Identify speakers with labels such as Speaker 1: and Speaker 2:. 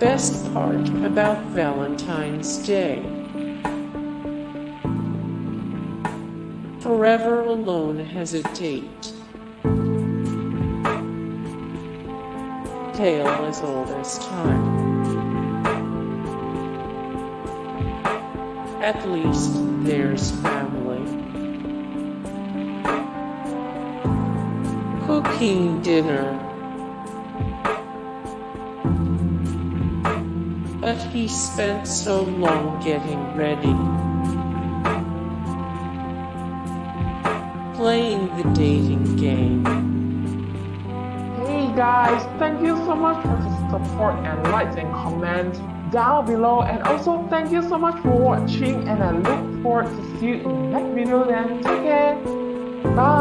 Speaker 1: best part about Valentine's Day. Forever Alone has a date. Tale as old as time. At least there's family. Cooking dinner. But he spent so long getting ready. Playing the dating game.
Speaker 2: Hey guys, thank you so much for the support and likes and comments down below, and also thank you so much for watching, and I look forward to see you in the next video then. Take care. Bye.